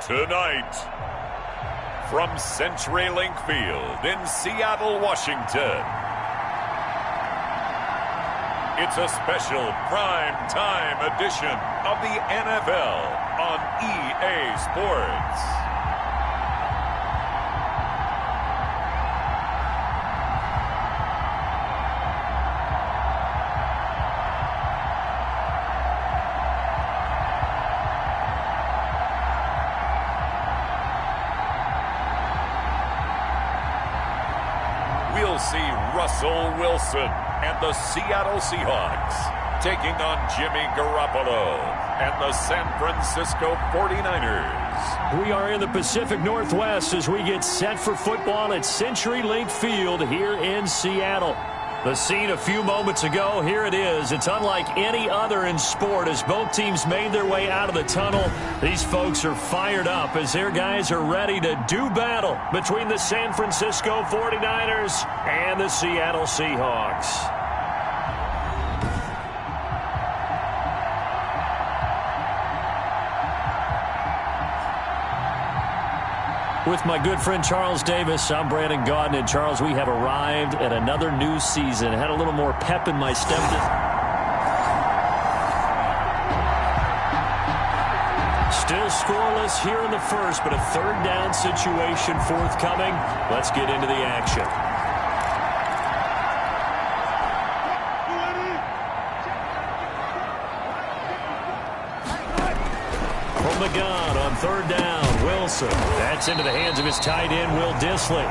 Tonight, from CenturyLink Field in Seattle, Washington, it's a special prime time edition of the NFL on EA Sports. We'll see Russell Wilson and the Seattle Seahawks taking on Jimmy Garoppolo and the San Francisco 49ers. We are in the Pacific Northwest as we get set for football at CenturyLink Field here in Seattle. The scene a few moments ago, here it is. It's unlike any other in sport as both teams made their way out of the tunnel. These folks are fired up as their guys are ready to do battle between the San Francisco 49ers and the Seattle Seahawks. With my good friend Charles Davis, I'm Brandon Gaudin. And Charles, we have arrived at another new season. I had a little more pep in my step. Still scoreless here in the first, but a third down situation forthcoming. Let's get into the action. From the gun on third down, Wilson. That's into the hands of his tight end, Will Dissly.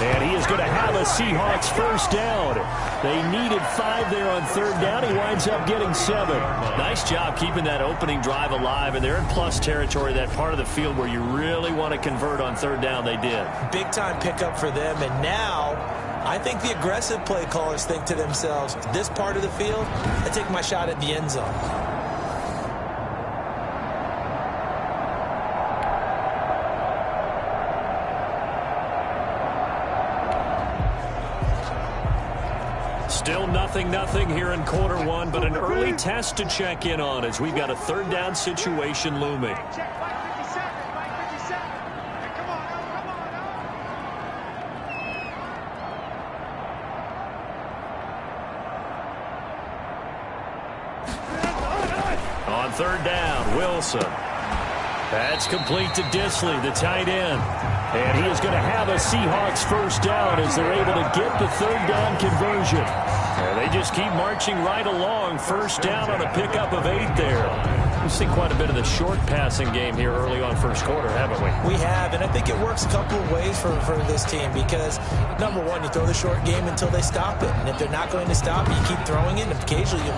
And he is going to have a Seahawks first down. They needed 5 there on third down. He winds up getting 7. Nice job keeping that opening drive alive. And they're in plus territory, that part of the field where you really want to convert on third down. They did. Big-time pickup for them. And now I think the aggressive play callers think to themselves, this part of the field, I take my shot at the end zone. Still nothing here in quarter one, but an early test to check in on as we've got a third down situation looming. On third down, Wilson. That's complete to Dissly, the tight end. And he is going to have a Seahawks first down as they're able to get the third down conversion. And they just keep marching right along. First down on a pickup of 8 there. We've seen quite a bit of the short passing game here early on first quarter, haven't we? We have, and I think it works a couple of ways for this team because, number one, you throw the short game until they stop it. And if they're not going to stop it, you keep throwing it, and occasionally you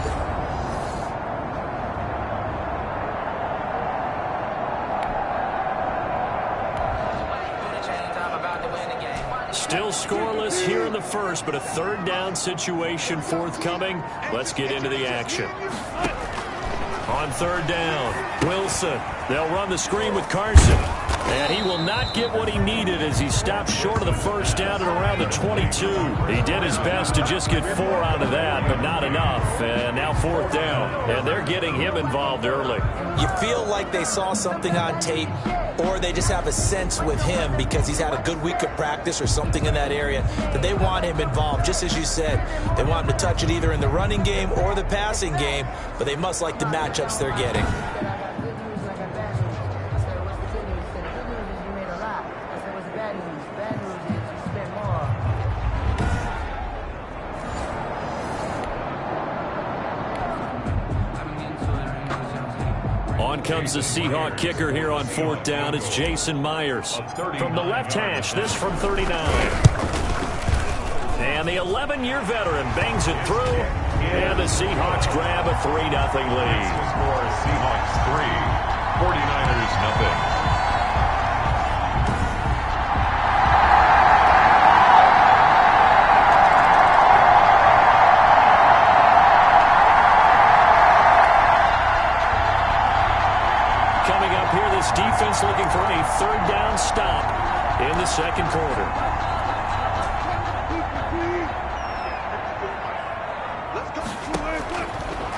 Still scoreless here in the first, but a third down situation forthcoming. Let's get into the action. On third down, Wilson. They'll run the screen with Carson. And he will not get what he needed as he stopped short of the first down at around the 22. He did his best to just get 4 out of that, but not enough. And now fourth down. And they're getting him involved early. You feel like they saw something on tape, or they just have a sense with him because he's had a good week of practice or something in that area that they want him involved. Just as you said, they want him to touch it either in the running game or the passing game, but they must like the matchups they're getting. On comes the Seahawk kicker here on fourth down. It's Jason Myers. From the left hash, this from 39. And the 11-year veteran bangs it through. And the Seahawks grab a 3-0 lead. Score Seahawks 3, 49ers 0. Defense looking for a third down stop in the second quarter.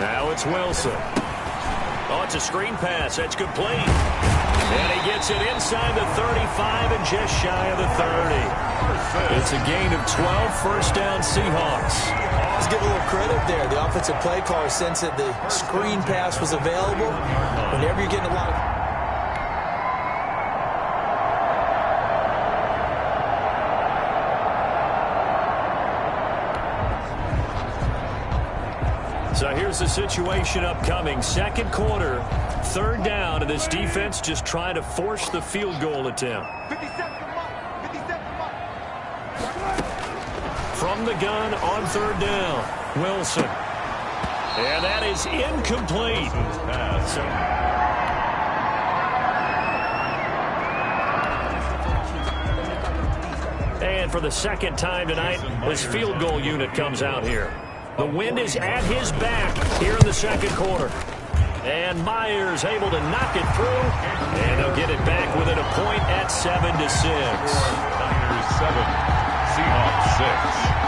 Now it's Wilson. Oh, it's a screen pass. That's complete. And he gets it inside the 35 and just shy of the 30. It's a gain of 12, first down Seahawks. Let's give a little credit there. The offensive play caller sensed that the screen pass was available. Whenever you're getting a lot of... So here's the situation upcoming. Second quarter, third down, and this defense just trying to force the field goal attempt. From the gun on third down, Wilson. And that is incomplete. And for the second time tonight, this field goal unit comes out here. The wind is at his back here in the second quarter. And Myers able to knock it through. And they'll get it back within a point at 7-6. Niners 7, Seahawks 6.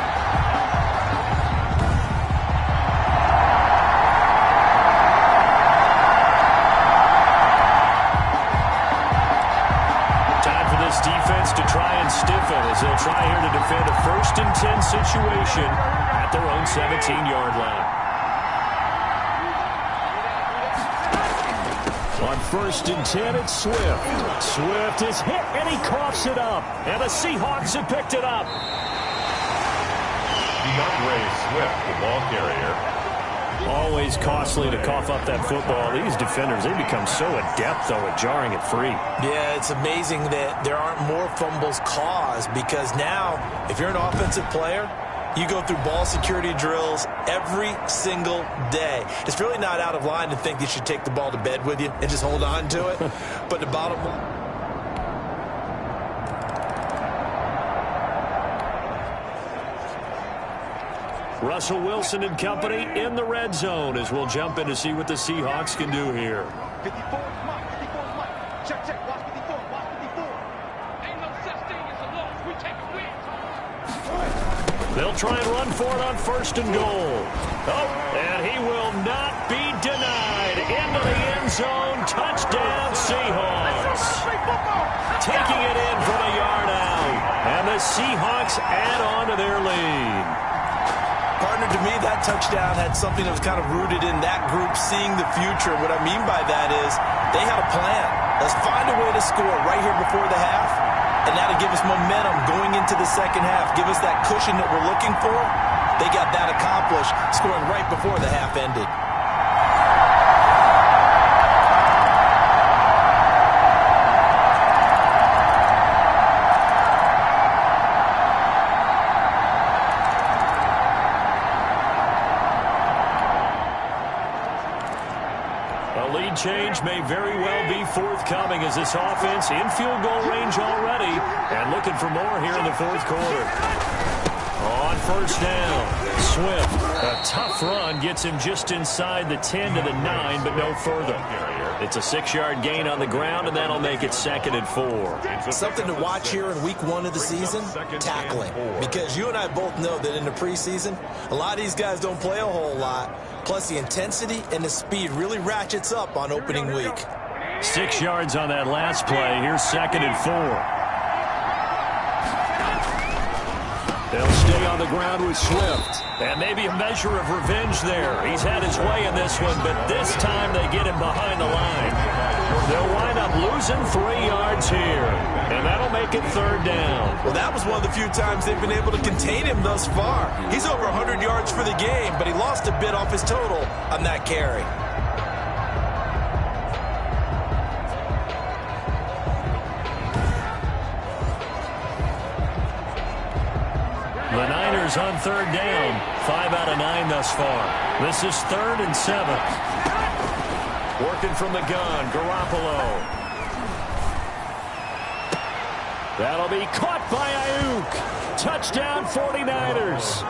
Defense to try and stiffen as they'll try here to defend a 1st and 10 situation at their own 17-yard line. On 1st and 10, it's Swift. Swift is hit, and he coughs it up. And the Seahawks have picked it up. DeAndre Swift, the ball carrier. Always costly to cough up that football. These defenders, they become so adept, though, at jarring it free. Yeah, it's amazing that there aren't more fumbles caused because now, if you're an offensive player, you go through ball security drills every single day. It's really not out of line to think you should take the ball to bed with you and just hold on to it. But the bottom line... Russell Wilson and company in the red zone as we'll jump in to see what the Seahawks can do here. 54 Mike. Check, check. Watch 54. Watch 54. Ain't no such thing as a loss. We take a win. They'll try and run for it on 1st and goal. Oh, and he will not be denied. Into the end zone. Touchdown, Seahawks. Taking it in from a yard out. And the Seahawks add on to their lead. Partner, to me, that touchdown had something that was kind of rooted in that group seeing the future. What I mean by that is they had a plan. Let's find a way to score right here before the half, and that'll give us momentum going into the second half, give us that cushion that we're looking for. They got that accomplished, scoring right before the half ended. Change may very well be forthcoming as this offense in field goal range already and looking for more here in the fourth quarter. On 1st down, Swift, a tough run, gets him just inside the 10 to the 9, but no further. It's a 6-yard gain on the ground, and that'll make it 2nd and 4. Something to watch here in week 1 of the season, tackling. Because you and I both know that in the preseason, a lot of these guys don't play a whole lot. Plus, the intensity and the speed really ratchets up on opening week. 6 yards on that last play. Here's 2nd and 4. They'll stay on the ground with Swift. And maybe a measure of revenge there. He's had his way in this one, but this time they get him behind the line. They'll wind up losing 3 yards here. And that'll make it 3rd down. Well, that was one of the few times they've been able to contain him thus far. He's over 100 yards for the game, but he lost a bit off his total on that carry. The Niners on 3rd down. 5 out of 9 thus far. This is 3rd and 7. Working from the gun, Garoppolo. That'll be caught by Ayuk. Touchdown 49ers.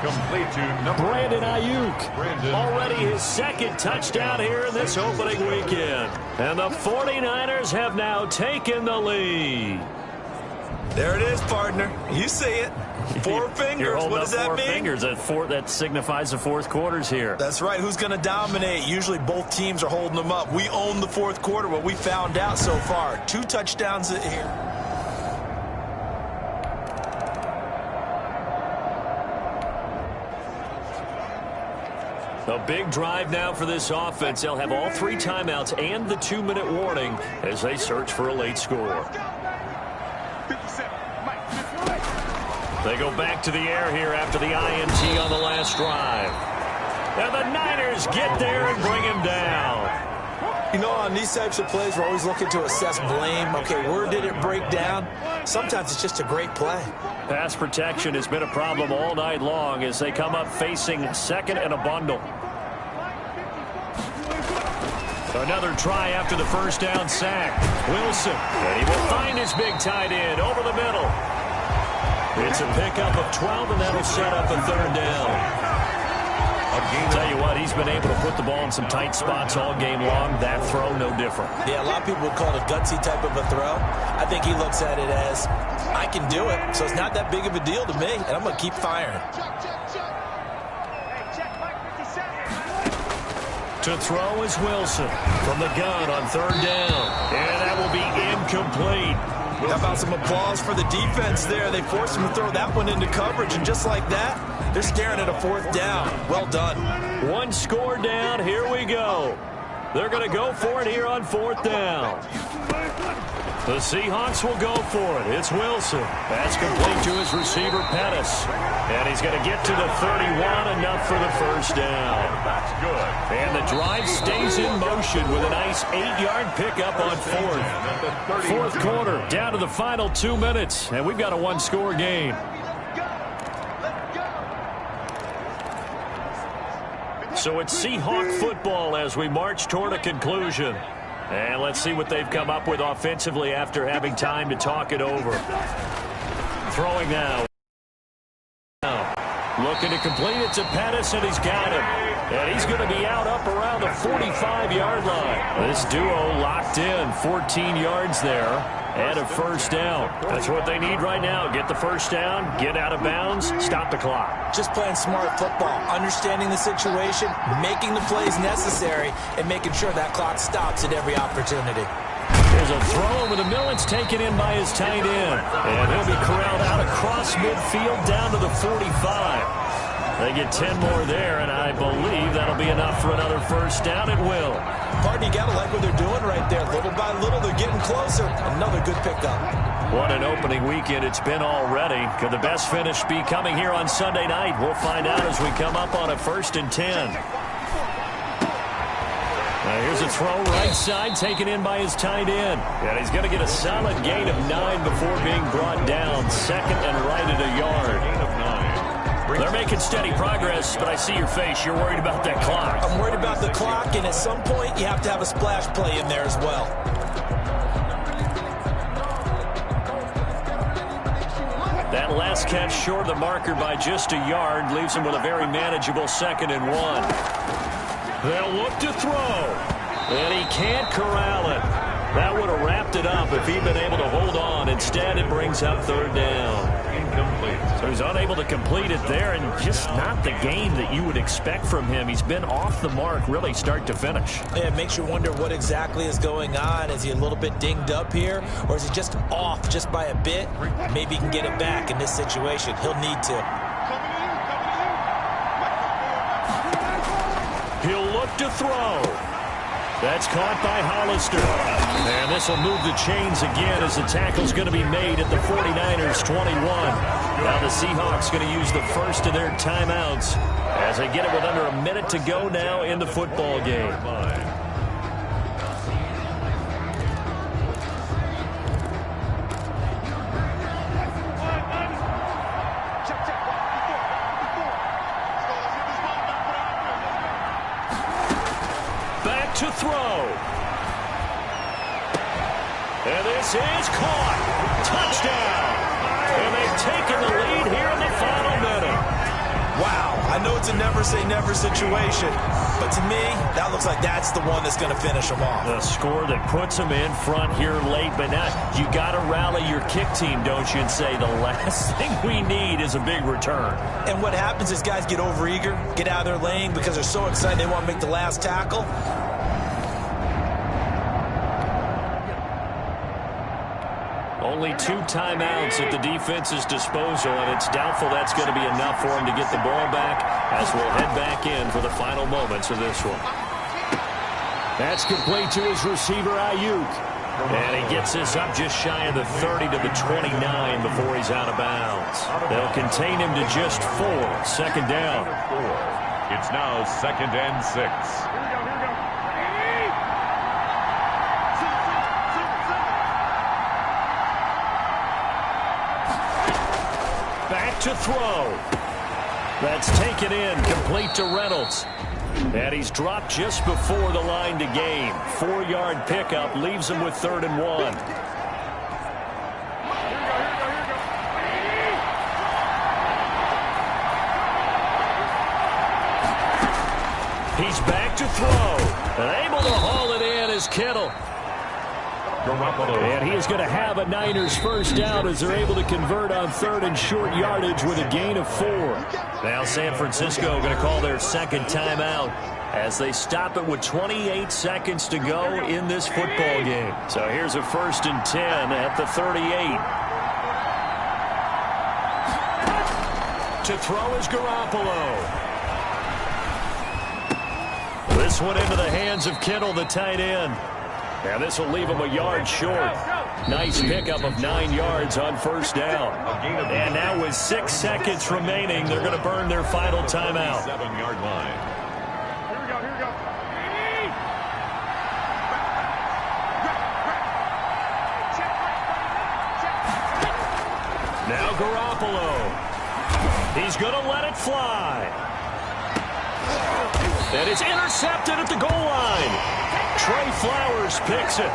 Complete to Brandon Ayuk. Already his 2nd touchdown here in this opening weekend. And the 49ers have now taken the lead. There it is, partner. You see it. Four fingers. What does that mean? Fingers. That signifies the fourth quarter's here. That's right. Who's going to dominate? Usually both teams are holding them up. We own the fourth quarter, what we found out so far. 2 touchdowns here. A big drive now for this offense. They'll have all 3 timeouts and the 2-minute warning as they search for a late score. They go back to the air here after the INT on the last drive. And the Niners get there and bring him down. You know, on these types of plays, we're always looking to assess blame. Okay, where did it break down? Sometimes it's just a great play. Pass protection has been a problem all night long as they come up facing second and a bundle. Another try after the first down sack. Wilson, and he will find his big tight end over the middle. It's a pickup of 12, and that'll set up a third down. Tell you what, he's been able to put the ball in some tight spots all game long. That throw, no different. Yeah, a lot of people would call it a gutsy type of a throw. I think he looks at it as, I can do it, so it's not that big of a deal to me, and I'm going to keep firing. To throw is Wilson from the gun on third down, and that will be incomplete. How about some applause for the defense there? They forced him to throw that one into coverage, and just like that, they're staring at a fourth down. Well done. 1 score down. Here we go. They're going to go for it here on fourth down. The Seahawks will go for it. It's Wilson. That's complete to his receiver, Pettis. And he's going to get to the 31, enough for the first down. That's good. And the drive stays in motion with a nice 8-yard pickup on fourth. Fourth quarter, down to the final 2 minutes, and we've got a 1-score game. So it's Seahawk football as we march toward a conclusion. And let's see what they've come up with offensively after having time to talk it over. Throwing now. Looking to complete it to Pettis, and he's got him. And he's going to be out up around the 45-yard line. This duo locked in, 14 yards there, and a first down. That's what they need right now. Get the first down, get out of bounds, stop the clock. Just playing smart football, understanding the situation, making the plays necessary, and making sure that clock stops at every opportunity. There's a throw over the middle. It's taken in by his tight end. And he'll be corralled out across midfield down to the 45. They get 10 more there, and I believe that'll be enough for another first down. It will. Partner, you got to like what they're doing right there. Little by little, they're getting closer. Another good pickup. What an opening weekend it's been already. Could the best finish be coming here on Sunday night? We'll find out as we come up on a 1st and 10. Now here's a throw right side, taken in by his tight end. And he's going to get a solid gain of 9 before being brought down. Second and right at a yard. They're making steady progress, but I see your face. You're worried about that clock. I'm worried about the clock, and at some point, you have to have a splash play in there as well. That last catch short of the marker by just a yard leaves him with a very manageable 2nd and 1. They'll look to throw, and he can't corral it. That would have wrapped it up if he'd been able to hold on. Instead, it brings up third down. So he's unable to complete it there, and just not the game that you would expect from him. He's been off the mark, really, start to finish. Yeah, it makes you wonder what exactly is going on. Is he a little bit dinged up here, or is he just off just by a bit? Maybe he can get it back in this situation. He'll need to. He'll look to throw. That's caught by Hollister. And this will move the chains again as the tackle's going to be made at the 49ers 21. Now the Seahawks going to use the first of their timeouts as they get it with under a minute to go now in the football game. To throw. And this is caught. Touchdown. And they've taken the lead here in the final minute. Wow, I know it's a never-say-never situation, but to me, that looks like that's the one that's going to finish them off. The score that puts them in front here late, but now you got to rally your kick team, don't you, and say the last thing we need is a big return. And what happens is guys get overeager, get out of their lane because they're so excited they want to make the last tackle. Only 2 timeouts at the defense's disposal, and it's doubtful that's going to be enough for him to get the ball back as we'll head back in for the final moments of this one. That's complete to his receiver, Ayuk. And he gets this up just shy of the 30 to the 29 before he's out of bounds. They'll contain him to just 4. Second down. It's now 2nd and 6. Back to throw. That's taken in, complete to Reynolds. And he's dropped just before the line to gain. 4-yard pickup leaves him with 3rd and 1. He's back to throw. And able to haul it in is Kittle. And he is going to have a Niners first down as they're able to convert on 3rd and short yardage with a gain of 4. Now San Francisco going to call their second timeout as they stop it with 28 seconds to go in this football game. So here's a 1st and 10 at the 38. To throw is Garoppolo. This one into the hands of Kittle, the tight end. Now this will leave him a yard short. Nice pickup of 9 yards on 1st down. And now with 6 seconds remaining, they're going to burn their final timeout. 7-yard line. Here we go. Now Garoppolo. He's going to let it fly. And it's intercepted at the goal line. Trey Flowers picks it.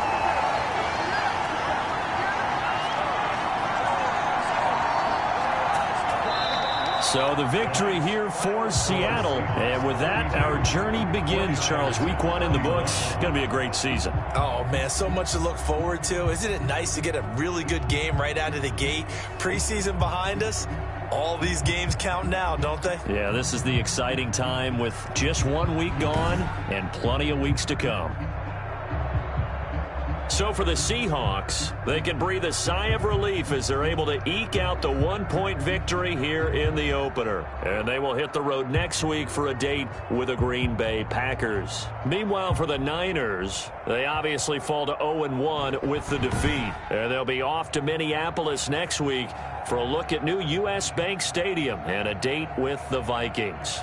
So the victory here for Seattle. And with that, our journey begins, Charles. Week 1 in the books. Going to be a great season. Oh, man, so much to look forward to. Isn't it nice to get a really good game right out of the gate? Preseason behind us. All these games count now, don't they? Yeah, this is the exciting time with just 1 week gone and plenty of weeks to come. So for the Seahawks, they can breathe a sigh of relief as they're able to eke out the 1-point victory here in the opener. And they will hit the road next week for a date with the Green Bay Packers. Meanwhile, for the Niners, they obviously fall to 0-1 with the defeat. And they'll be off to Minneapolis next week for a look at new U.S. Bank Stadium and a date with the Vikings.